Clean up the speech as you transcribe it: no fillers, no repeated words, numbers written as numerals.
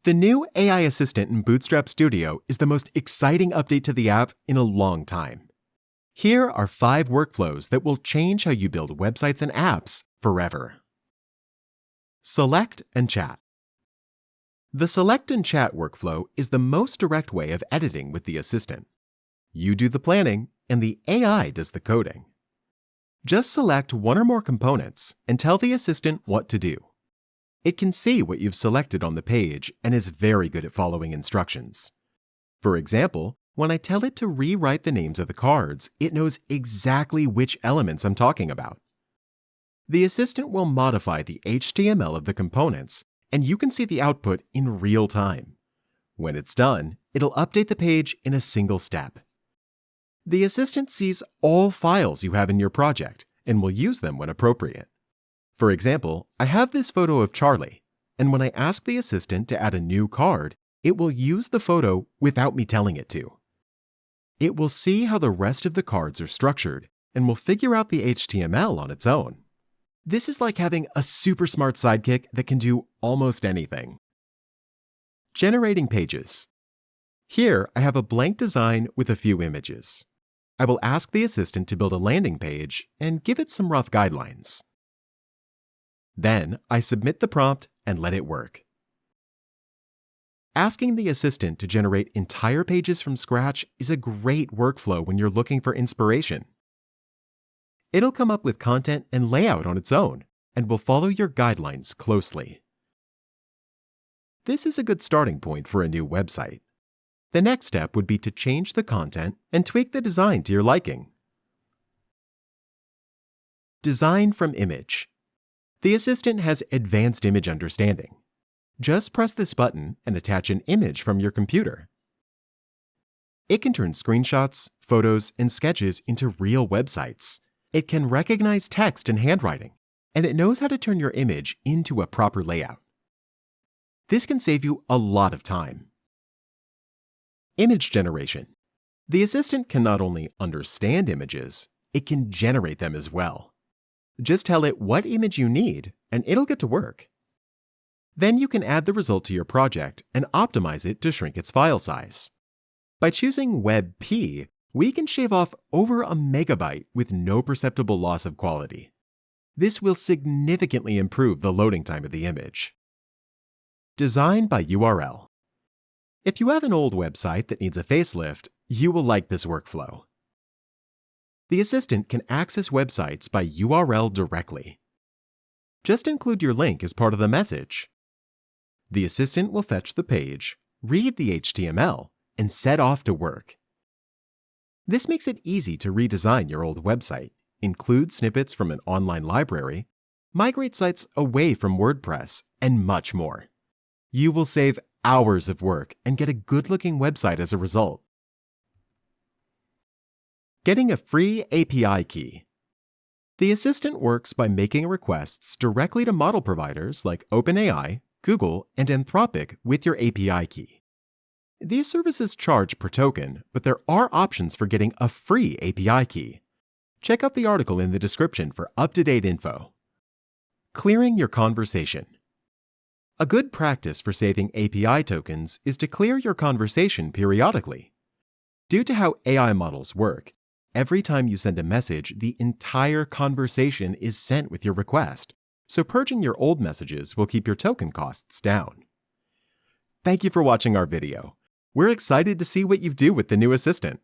The new AI assistant in Bootstrap Studio is the most exciting update to the app in a long time. Here are 5 workflows that will change how you build websites and apps forever. Select and chat. The select and chat workflow is the most direct way of editing with the assistant. You do the planning, and the AI does the coding. Just select one or more components and tell the assistant what to do. It can see what you've selected on the page and is very good at following instructions. For example, when I tell it to rewrite the names of the cards, it knows exactly which elements I'm talking about. The assistant will modify the HTML of the components, and you can see the output in real time. When it's done, it'll update the page in a single step. The assistant sees all files you have in your project and will use them when appropriate. For example, I have this photo of Charlie, and when I ask the assistant to add a new card, it will use the photo without me telling it to. It will see how the rest of the cards are structured and will figure out the HTML on its own. This is like having a super smart sidekick that can do almost anything. Generating pages. Here, I have a blank design with a few images. I will ask the assistant to build a landing page and give it some rough guidelines. Then, I submit the prompt and let it work. Asking the assistant to generate entire pages from scratch is a great workflow when you're looking for inspiration. It'll come up with content and layout on its own and will follow your guidelines closely. This is a good starting point for a new website. The next step would be to change the content and tweak the design to your liking. Design from image. The assistant has advanced image understanding. Just press this button and attach an image from your computer. It can turn screenshots, photos, and sketches into real websites. It can recognize text and handwriting, and it knows how to turn your image into a proper layout. This can save you a lot of time. Image generation. The assistant can not only understand images, it can generate them as well. Just tell it what image you need, and it'll get to work. Then you can add the result to your project and optimize it to shrink its file size. By choosing WebP, we can shave off over a megabyte with no perceptible loss of quality. This will significantly improve the loading time of the image. Design by URL. If you have an old website that needs a facelift, you will like this workflow. The assistant can access websites by URL directly. Just include your link as part of the message. The assistant will fetch the page, read the HTML, and set off to work. This makes it easy to redesign your old website, include snippets from an online library, migrate sites away from WordPress, and much more. You will save hours of work and get a good-looking website as a result. Getting a free API key. The assistant works by making requests directly to model providers like OpenAI, Google, and Anthropic with your API key. These services charge per token, but there are options for getting a free API key. Check out the article in the description for up-to-date info. Clearing your conversation. A good practice for saving API tokens is to clear your conversation periodically. Due to how AI models work, every time you send a message, the entire conversation is sent with your request, so purging your old messages will keep your token costs down. Thank you for watching our video. We're excited to see what you do with the new assistant.